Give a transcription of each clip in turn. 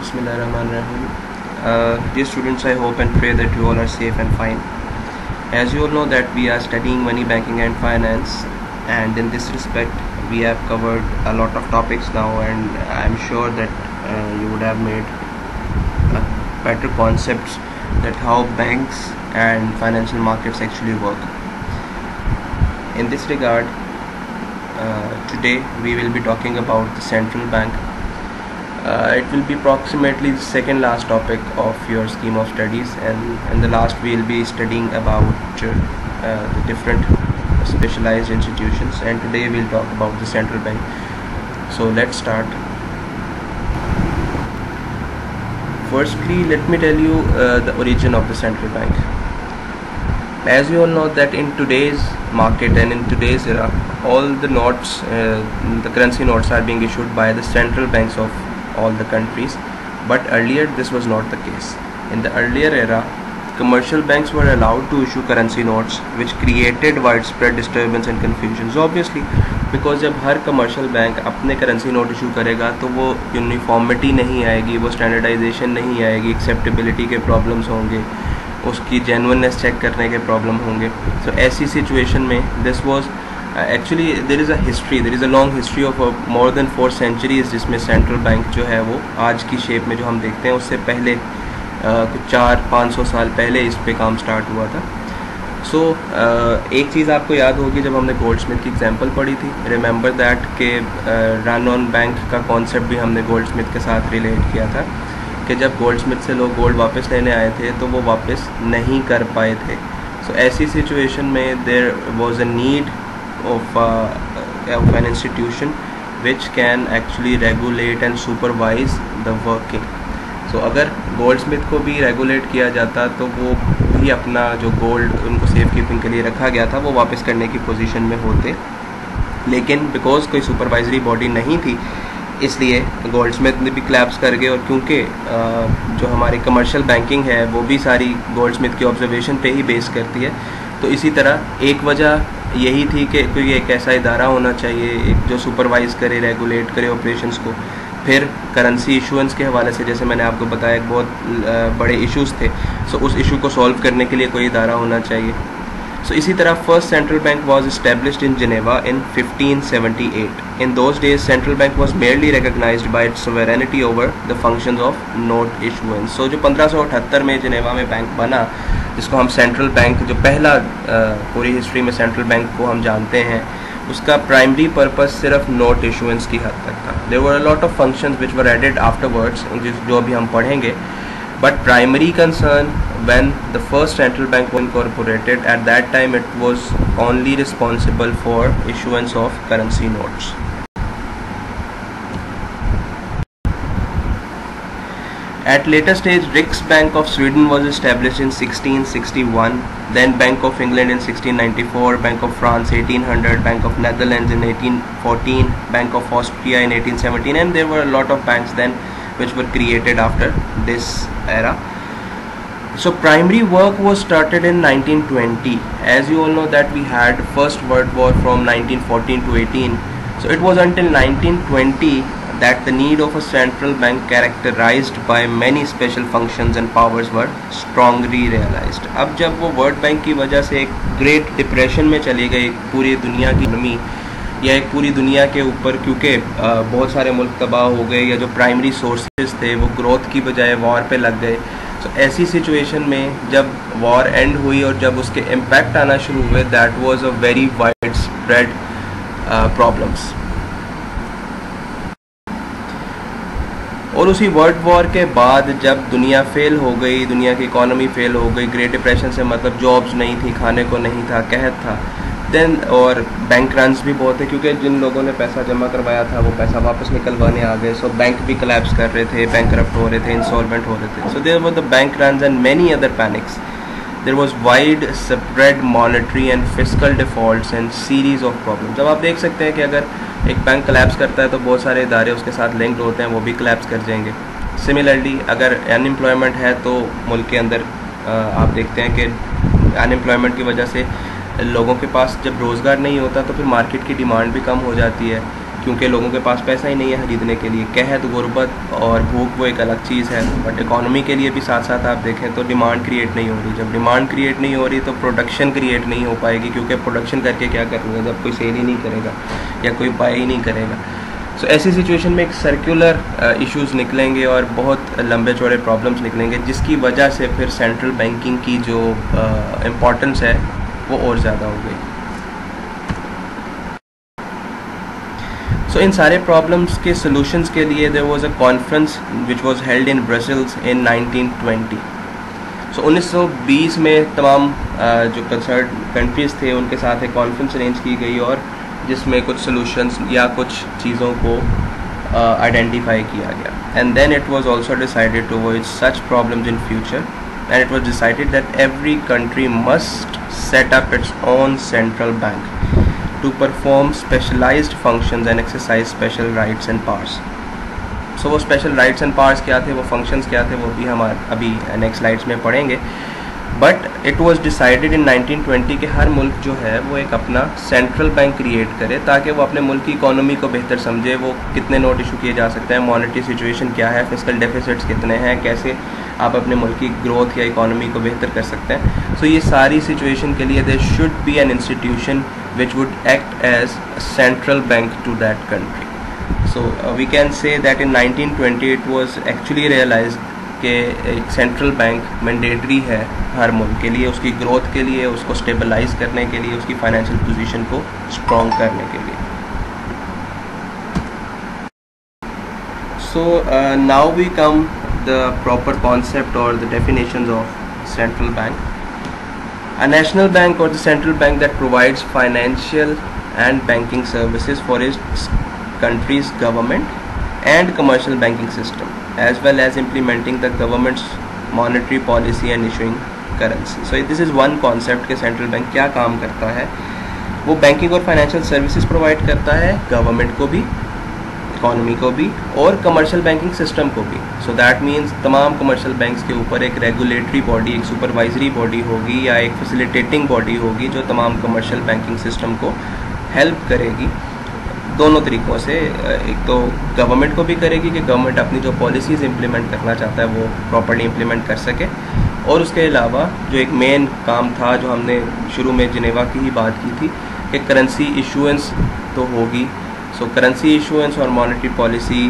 Bismillahirrahmanirrahim. Dear students, I hope and pray that you all are safe and fine. As you all know that we are studying money, banking and finance, and in this respect we have covered a lot of topics now, and I am sure that you would have made better concepts that how banks and financial markets actually work. In this regard, today we will be talking about the central bank. It will be approximately the second last topic of your scheme of studies, and in the last we will be studying about the different specialized institutions, and today we'll talk about the central bank. So let's start. Firstly, let me tell you the origin of the central bank. As you all know that in today's market and in today's era, all the notes, the currency notes are being issued by the central banks of all the countries, but earlier this was not the case. In the earlier era, commercial banks were allowed to issue currency notes, which created widespread disturbance and confusion. So obviously, because जब हर commercial bank अपने currency note issue करेगा तो वो uniformity नहीं आएगी, वो standardisation नहीं आएगी, एक्सेप्टेबिलिटी के प्रॉब्लम्स होंगे, उसकी जेन्युइननेस चेक करने के प्रॉब्लम होंगे. सो ऐसी सिचुएशन में this was actually there is a long history of more than 4 centuries जिसमें सेंट्रल बैंक जो है वो आज की शेप में जो हम देखते हैं उससे पहले कुछ 400-500 साल पहले इस पे काम स्टार्ट हुआ था. सो एक चीज़ आपको याद होगी जब हमने गोल्डस्मिथ की एग्जांपल पढ़ी थी, रिमेंबर दैट के रन ऑन बैंक का कॉन्सेप्ट भी हमने गोल्डस्मिथ के साथ रिलेट किया था कि जब गोल्डस्मिथ से लोग गोल्ड वापस लेने आए थे तो वो वापस नहीं कर पाए थे. सो ऐसी सिचुएशन में there was a need of an institution which can actually regulate and supervise the working. So अगर गोल्डस्मिथ को भी रेगुलेट किया जाता तो वो भी अपना जो गोल्ड उनको सेफ कीपिंग के लिए रखा गया था वो वापस करने की पोजीशन में होते, लेकिन बिकॉज कोई सुपरवाइजरी बॉडी नहीं थी इसलिए गोल्डस्मिथ ने भी क्लैप्स कर गए. और क्योंकि जो हमारी कमर्शियल बैंकिंग है वो भी सारी गोल्डस्मिथ की ऑब्जर्वेशन पे ही बेस करती है, तो इसी तरह एक वजह यही थी कि कोई एक ऐसा इदारा होना चाहिए एक जो सुपरवाइज़ करे, रेगुलेट करे ऑपरेशंस को. फिर करेंसी इशुएंस के हवाले से जैसे मैंने आपको बताया एक बहुत बड़े इश्यूज़ थे, सो उस इशू को सॉल्व करने के लिए कोई इदारा होना चाहिए. सो इसी तरह first central bank was established in Geneva in 1578. In those days central bank was merely recognised by its sovereignty over the functions of note issuance. So जो 1578 में जिनेवा में बैंक बना जिसको हम सेंट्रल बैंक, जो पहला पूरी हिस्ट्री में सेंट्रल बैंक को हम जानते हैं, उसका प्राइमरी पर्पस सिर्फ नोट इशुएंस की हद तक था. There were a lot of functions which were added afterwards जो अभी हम पढ़ेंगे, but primary concern when the first central bank was incorporated, at that time it was only responsible for issuance of currency notes. At later stage, Riksbank of Sweden was established in 1661, then Bank of England in 1694, Bank of France 1800, Bank of Netherlands in 1814, Bank of Austria in 1817, and there were a lot of banks then which were created after this era. So primary work was started in 1920. As you all know that we had First World War from 1914 to 18. So it was until 1920 that the need of a central bank characterized by many special functions and powers were strongly realized. अब जब वो world bank की वजह से एक great depression में चली गई पूरी दुनिया की इकोनॉमी या एक पूरी दुनिया के ऊपर, क्योंकि बहुत सारे मुल्क तबाह हो गए या जो प्राइमरी सोर्सेज थे वो ग्रोथ की बजाय वॉर पे लग गए. सो ऐसी सिचुएशन में जब वॉर एंड हुई और जब उसके इम्पैक्ट आना शुरू हुए, that was a very wide spread problems. और उसी वर्ल्ड वॉर के बाद जब दुनिया फेल हो गई, दुनिया की इकोनॉमी फेल हो गई, ग्रेट डिप्रेशन से मतलब जॉब्स नहीं थी, खाने को नहीं था, कहत था, देन और बैंक रन्स भी बहुत है क्योंकि जिन लोगों ने पैसा जमा करवाया था वो पैसा वापस निकलवाने आ गए. सो बैंक भी कोलैप्स कर रहे थे, बैंकरप्ट हो रहे थे, इंसॉल्वेंट हो रहे थे. So there were the bank runs and many other panics. There was widespread monetary and fiscal defaults and series of problems. अब आप देख सकते हैं कि अगर एक बैंक कोलैप्स करता है तो बहुत सारे इदारे उसके साथ लिंक्ड होते हैं, वो भी कोलैप्स कर जाएंगे. सिमिलरली अगर अनएम्प्लॉयमेंट है तो मुल्क के अंदर आप देखते हैं कि अनएम्प्लॉयमेंट की वजह से लोगों के पास जब रोज़गार नहीं होता तो फिर मार्केट की डिमांड भी कम हो जाती है, क्योंकि लोगों के पास पैसा ही नहीं है खरीदने के लिए। कहत, गुर्बत और भूख वो एक अलग चीज़ है, बट इकॉनमी के लिए भी साथ साथ आप देखें तो डिमांड क्रिएट नहीं हो रही। जब डिमांड क्रिएट नहीं हो रही तो प्रोडक्शन क्रिएट नहीं हो पाएगी, क्योंकि प्रोडक्शन करके क्या करेंगे जब कोई सेल ही नहीं करेगा या कोई बाय ही नहीं करेगा। सो ऐसी सिचुएशन में एक सर्कुलर इश्यूज़ निकलेंगे और बहुत लंबे चौड़े प्रॉब्लम्स निकलेंगे, जिसकी वजह से फिर सेंट्रल बैंकिंग की जो इम्पोर्टेंस है वो और ज़्यादा हो गई। सो इन सारे प्रॉब्लम्स के सॉल्यूशंस के लिए there was a conference which was held in Brussels in 1920। So 1920 में तमाम जो कंसर्न कंट्रीज़ थे उनके साथ एक कॉन्फ्रेंस अरेंज की गई, और जिसमें कुछ सॉल्यूशंस या कुछ चीज़ों को आइडेंटिफाई किया गया। And then it was also decided to avoid such problems in future, and it was decided that every country must set up its own central bank to perform specialized functions and exercise special rights and powers. So वो special rights and powers क्या थे, वो functions क्या थे, वो भी हम अभी next slides में पढ़ेंगे। But it was decided in 1920 कि हर मुल्क जो है वो एक अपना सेंट्रल बैंक क्रिएट करे, ताकि वो अपने मुल्क की इकोनॉमी को बेहतर समझे, वो कितने नोट इशू किए जा सकते हैं, मॉनेटरी सिचुएशन क्या है, फिस्कल डेफिसिट्स कितने हैं, कैसे आप अपने मुल्क की ग्रोथ या इकोनॉमी को बेहतर कर सकते हैं। सो ये सारी सिचुएशन के लिए there should be an institution which would act as a central bank to that country. So we can say that in 1920 it was actually realized कि एक सेंट्रल बैंक मैंडेटरी है हर मुल्क के लिए, उसकी ग्रोथ के लिए, उसको स्टेबलाइज करने के लिए, उसकी फाइनेंशियल पोजीशन को स्ट्रॉन्ग करने के लिए। So now we come the proper concept or the definitions of central bank. A national bank or the central bank that provides financial and banking services for its country's government and commercial banking system, as well as implementing the government's monetary policy and issuing currency. So this is one concept कि central bank क्या काम करता है। वो banking और financial services provide करता है government को भी, इकॉनमी को भी, और कमर्शियल बैंकिंग सिस्टम को भी। सो दैट मीन्स तमाम कमर्शियल बैंक्स के ऊपर एक रेगुलेटरी बॉडी, एक सुपरवाइजरी बॉडी होगी या एक फैसिलिटेटिंग बॉडी होगी जो तमाम कमर्शियल बैंकिंग सिस्टम को हेल्प करेगी दोनों तरीक़ों से। एक तो गवर्नमेंट को भी करेगी कि गवर्नमेंट अपनी जो पॉलिसीज़ इम्प्लीमेंट करना चाहता है वो प्रॉपर्ली इम्प्लीमेंट कर सके, और उसके अलावा जो एक मेन काम था जो हमने शुरू में जिनेवा की ही बात की थी कि करेंसी इशूएंस तो होगी। सो करेंसी इशूएंस और मॉनेटरी पॉलिसी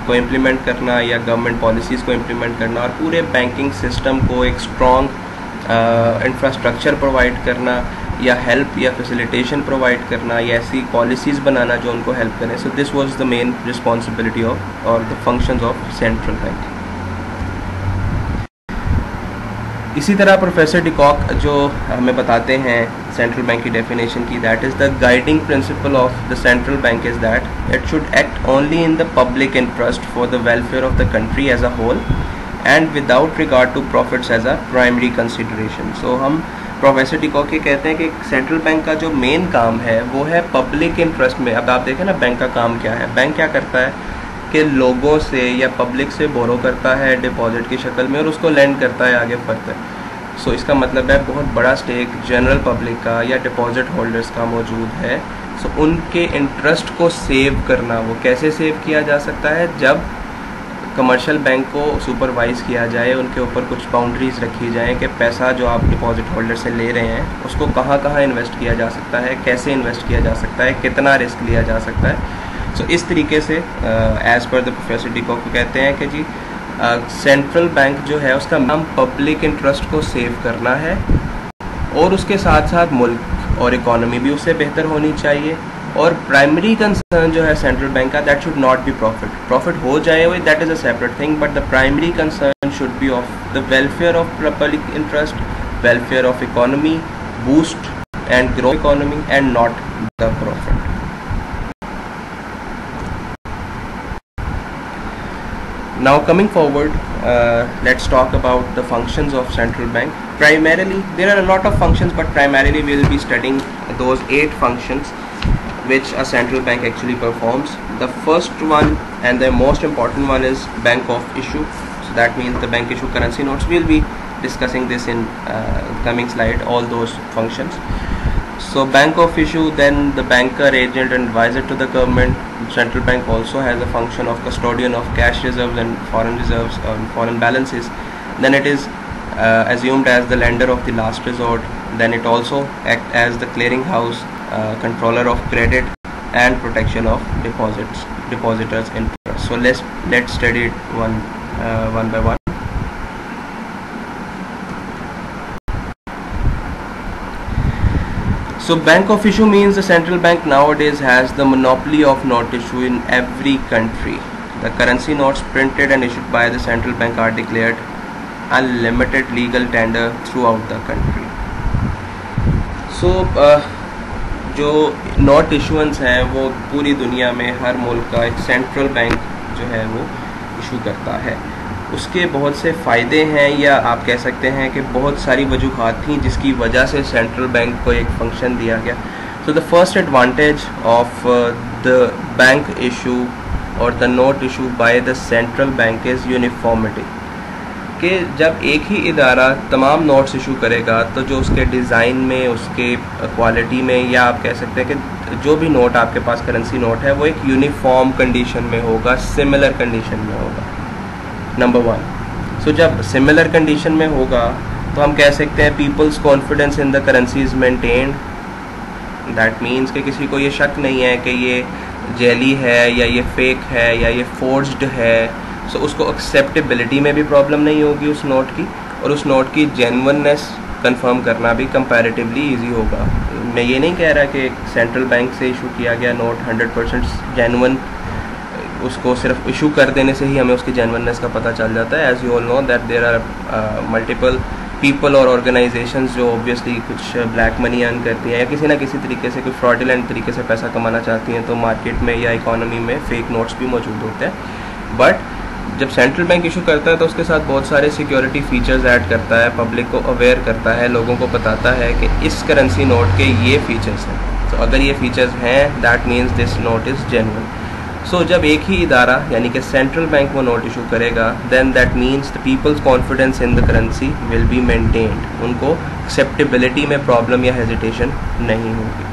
को इम्प्लीमेंट करना या गवर्नमेंट पॉलिसीज़ को इम्प्लीमेंट करना, और पूरे बैंकिंग सिस्टम को एक स्ट्रॉन्ग इंफ्रास्ट्रक्चर प्रोवाइड करना या हेल्प या फैसिलिटेशन प्रोवाइड करना या ऐसी पॉलिसीज़ बनाना जो उनको हेल्प करें। So this was the main responsibility of और the functions of central bank. इसी तरह प्रोफेसर डिकॉक जो हमें बताते हैं सेंट्रल बैंक की डेफिनेशन की, that is the guiding principle of the central bank is that it should act only in the public interest for the welfare of the country as a whole and without regard to profits as a primary consideration. So हम professor de Kock ये कहते हैं कि central bank का जो main काम है वो है पब्लिक इंटरेस्ट में। अब आप देखें ना बैंक का काम क्या है, बैंक क्या करता है कि लोगों से या पब्लिक से बोरो करता है डिपॉजिट की शक्ल में और उसको लेंड करता है आगे फर्दर। सो इसका मतलब है बहुत बड़ा स्टेक जनरल पब्लिक का या डिपॉजिट होल्डर्स का मौजूद है। सो उनके इंटरेस्ट को सेव करना, वो कैसे सेव किया जा सकता है, जब कमर्शियल बैंक को सुपरवाइज़ किया जाए, उनके ऊपर कुछ बाउंड्रीज़ रखी जाएँ कि पैसा जो आप डिपॉजिट होल्डर से ले रहे हैं उसको कहाँ कहाँ इन्वेस्ट किया जा सकता है, कैसे इन्वेस्ट किया जा सकता है, कितना रिस्क लिया जा सकता है। सो इस तरीके से as per the professor de Kock कहते हैं कि जी सेंट्रल बैंक जो है उसका काम पब्लिक इंटरेस्ट को सेव करना है, और उसके साथ साथ मुल्क और इकोनॉमी भी उससे बेहतर होनी चाहिए। और प्राइमरी कंसर्न जो है सेंट्रल बैंक का, that should not be profit. Profit हो जाए वो that is a separate thing, but the primary concern should be of the welfare of public interest, welfare of economy, boost and grow economy and not the profit. Now coming forward, let's talk about the functions of central bank. Primarily, there are a lot of functions, but primarily we will be studying those 8 functions which a central bank actually performs. The first one and the most important one is bank of issue. So that means the bank issue currency notes. We will be discussing this in coming slide, all those functions. So bank of issue, then the banker, agent and advisor to the government. Central bank also has a function of custodian of cash reserves and foreign reserves and foreign balances. Then it is assumed as the lender of the last resort. Then it also act as the clearing house, controller of credit and protection of depositors interest. So let's study it one by one. So bank of issue means the central bank nowadays has the monopoly of note issue in every country. The currency notes printed and issued by the central bank are declared unlimited legal tender throughout the country. So जो note issuance है वो पूरी दुनिया में हर मुल्क का एक central bank जो है वो इशू करता है. उसके बहुत से फ़ायदे हैं, या आप कह सकते हैं कि बहुत सारी वजूहात थी जिसकी वजह से सेंट्रल बैंक को एक फंक्शन दिया गया. So the first advantage of the bank issue और the note issue by the central bank is uniformity. कि जब एक ही इदारा तमाम नोट्स इशू करेगा तो जो उसके डिज़ाइन में, उसके क्वालिटी में, या आप कह सकते हैं कि जो भी नोट आपके पास करेंसी नोट है वो एक यूनिफॉर्म कंडीशन में होगा, सिमिलर कंडीशन में होगा. Number one. सो जब सिमिलर कंडीशन में होगा तो हम कह सकते हैं people's confidence in the currency is maintained. That means कि किसी को ये शक नहीं है कि ये जेली है या ये फेक है या ये फोर्ज्ड है. सो उसको एक्सेप्टेबिलिटी में भी प्रॉब्लम नहीं होगी उस नोट की, और उस नोट की जेन्युइननेस कंफर्म करना भी कंपैरेटिवली इजी होगा. मैं ये नहीं कह रहा कि सेंट्रल बैंक से इशू किया गया नोट 100% जेन्युइन, उसको सिर्फ इशू कर देने से ही हमें उसकी जेन्युइननेस का पता चल जाता है. As you all know that there are multiple people और ऑर्गेनाइजेशंस जो ऑब्वियसली कुछ ब्लैक मनी अर्न करती हैं या किसी ना किसी तरीके से कोई फ्रॉडुलेंट तरीके से पैसा कमाना चाहती हैं, तो मार्केट में या इकोनॉमी में फेक नोट्स भी मौजूद होते हैं. बट जब सेंट्रल बैंक इशू करता है तो उसके साथ बहुत सारे सिक्योरिटी फीचर्स ऐड करता है, पब्लिक को अवेयर करता है, लोगों को बताता है कि इस करेंसी नोट के ये फीचर्स हैं. तो अगर ये फीचर्स हैं that means this note is genuine. So जब एक ही इदारा यानी कि सेंट्रल बैंक वो नोट इशू करेगा then that means the people's confidence in the currency will be maintained. उनको एक्सेप्टेबिलिटी में प्रॉब्लम या हेजिटेशन नहीं होगी.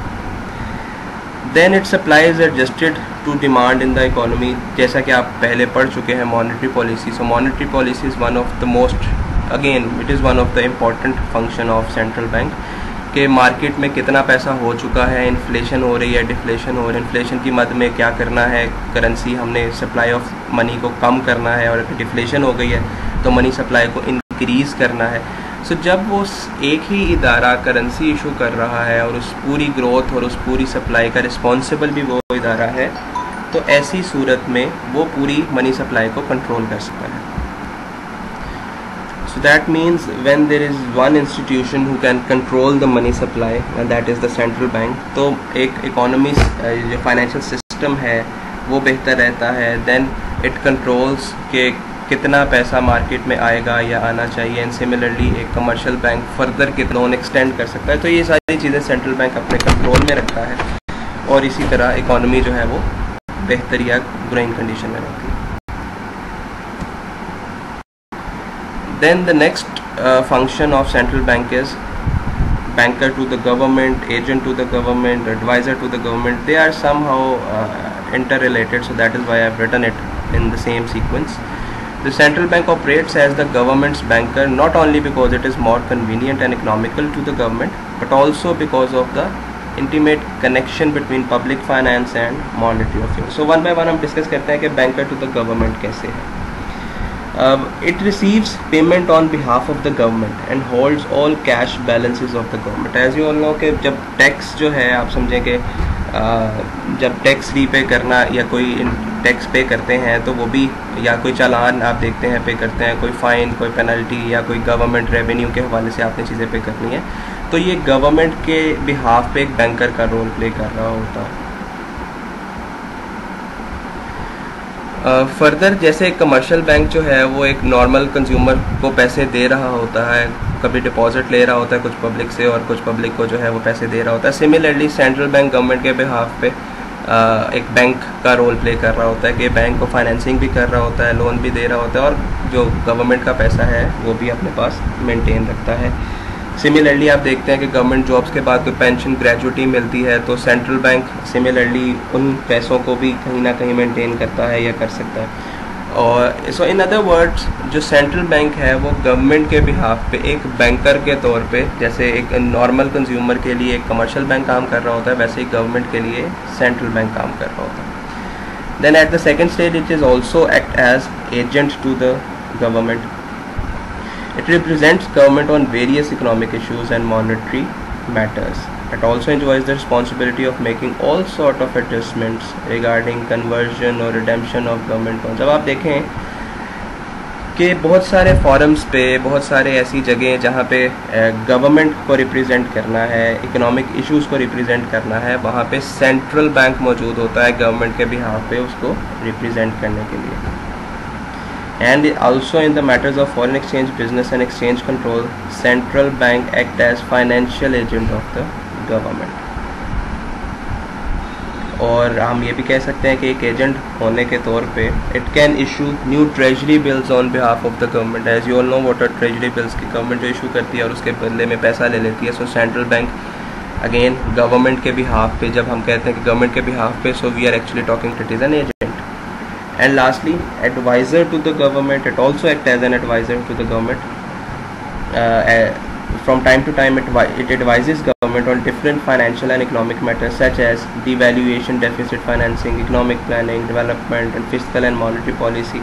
Then it supplies adjusted to demand in the economy. जैसा कि आप पहले पढ़ चुके हैं monetary policy. So monetary policy is one of the most, again it is one of the important function of central bank. कि मार्केट में कितना पैसा हो चुका है, इन्फ्लेशन हो रही है, डिफ्लेशन हो रही है, इन्फ्लेशन की मद में क्या करना है, करेंसी हमने सप्लाई ऑफ मनी को कम करना है, और डिफ्लेशन हो गई है तो मनी सप्लाई को इंक्रीज़ करना है. सो जब वो एक ही इदारा करेंसी इशू कर रहा है और उस पूरी ग्रोथ और उस पूरी सप्लाई का रिस्पॉन्सिबल भी वो इदारा है, तो ऐसी सूरत में वो पूरी मनी सप्लाई को कंट्रोल कर सकता है. So that means when there is one institution who can control the money supply and that is the central bank, तो एक इकोनॉमी जो फाइनेंशियल सिस्टम है वो बेहतर रहता है. देन इट कंट्रोल्स के कितना पैसा मार्केट में आएगा या आना चाहिए. एंड सिमिलरली एक कमर्शियल बैंक फर्दर कितना लोन एक्सटेंड कर सकता है. तो ये सारी चीज़ें सेंट्रल बैंक अपने कंट्रोल में रखता है, और इसी तरह इकोनॉमी जो है वो बेहतर या ग्रोइंग कंडीशन में रहती है. Then the next function of central bank is banker to the government, agent to the government, advisor to the government. They are somehow interrelated, so that is why I have written it in the same sequence. The central bank operates as the government's banker not only because it is more convenient and economical to the government, but also because of the intimate connection between public finance and monetary affairs. So one by one हम discuss करते हैं कि banker to the government कैसे है. It receives payment on behalf of the government and holds all cash balances of the government. As you all know कि जब tax जो है आप समझें कि जब टैक्स रीपे करना या कोई टैक्स पे करते हैं तो वो भी, या कोई चालान आप देखते हैं पे करते हैं, कोई फ़ाइन, कोई पेनल्टी या कोई गवर्नमेंट रेवेन्यू के हवाले से आपने चीज़ें पे करनी है, तो ये गवर्नमेंट के बिहाफ पे एक बैंकर का रोल प्ले कर रहा होता है. फर्दर जैसे कमर्शियल बैंक जो है वो एक नॉर्मल कंज्यूमर को पैसे दे रहा होता है, कभी डिपॉजिट ले रहा होता है कुछ पब्लिक से और कुछ पब्लिक को जो है वो पैसे दे रहा होता है. सिमिलरली सेंट्रल बैंक गवर्नमेंट के बिहाफ पे एक बैंक का रोल प्ले कर रहा होता है कि बैंक को फाइनेंसिंग भी कर रहा होता है, लोन भी दे रहा होता है, और जो गवर्नमेंट का पैसा है वो भी अपने पास मेंटेन रखता है. सिमिलरली आप देखते हैं कि गवर्नमेंट जॉब्स के बाद कोई पेंशन ग्रेजुटी मिलती है तो सेंट्रल बैंक सिमिलरली उन पैसों को भी कहीं ना कहीं मेंटेन करता है या कर सकता है। और सो इन अदर वर्ड्स जो सेंट्रल बैंक है वो गवर्नमेंट के बिहाफ पे एक बैंकर के तौर पे, जैसे एक नॉर्मल कंज्यूमर के लिए एक कमर्शियल बैंक काम कर रहा होता है, वैसे ही गवर्नमेंट के लिए सेंट्रल बैंक काम कर रहा होता है। Then at the second stage it is also act as agent to the government. It represents government on various economic issues and monetary matters. It also enjoys the responsibility of making all sort of adjustments regarding conversion or redemption of government bonds. अब आप देखें कि बहुत सारे forums पे, बहुत सारे ऐसी जगह जहाँ पे गवर्नमेंट को रिप्रेजेंट करना है, इकोनॉमिक इश्यूज़ को रिप्रेजेंट करना है, वहाँ पे सेंट्रल बैंक मौजूद होता है गवर्नमेंट के बिहाफ पे उसको रिप्रेजेंट करने के लिए। And also in the matters of foreign exchange business and exchange control, central bank act as financial agent of the government. और हम ये भी कह सकते हैं कि एक एजेंट होने के तौर पे it can issue new treasury bills on behalf of the government. As you all know what are treasury bills की गवर्नमेंट जो इशू करती है और उसके बदले में पैसा ले लेती है। सो सेंट्रल बैंक अगेन गवर्नमेंट के बिहाफ पे, जब हम कहते हैं कि गवर्नमेंट के बिहाफ पे, so we are actually talking it is an agent. And lastly, advisor to the government. It also acts as an advisor to the government. From time to time, it advises government on different financial and economic matters such as devaluation, deficit financing, economic planning, development, and fiscal and monetary policy.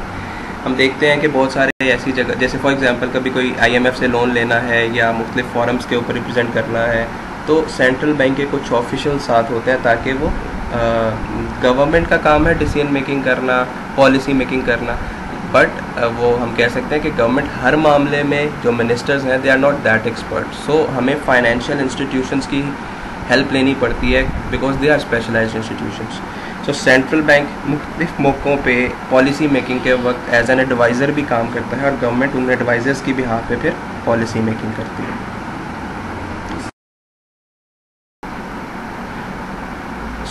हम देखते हैं कि बहुत सारे ऐसी जगह, जैसे for example कभी कोई IMF से लोन लेना है या मुख्तलिफ फॉरम्स के ऊपर रिप्रेजेंट करना है, तो सेंट्रल बैंक के कुछ ऑफिशियल साथ होते हैं ताकि वो गवर्नमेंट का काम है डिसीजन मेकिंग करना, पॉलिसी मेकिंग करना, बट वो हम कह सकते हैं कि गवर्नमेंट हर मामले में जो मिनिस्टर्स हैं they are not that expert. So हमें फाइनेंशियल इंस्टीट्यूशंस की हेल्प लेनी पड़ती है because they are specialised institutions. So central bank मुख्तलिफ मौक़ों पे पॉलिसी मेकिंग के वक्त एज एन एडवाइज़र भी काम करता है और गवर्नमेंट उन एडवाइज़र्स की बिहाफ पे फिर पॉलिसी मेकिंग करती है।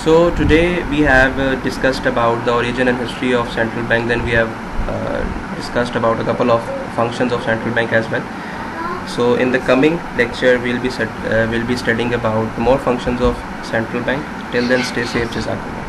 So today we have discussed about the origin and history of central bank. Then we have discussed about a couple of functions of central bank as well. So in the coming lecture we'll be studying about the more functions of central bank. Till then, stay safe. Jazakallah.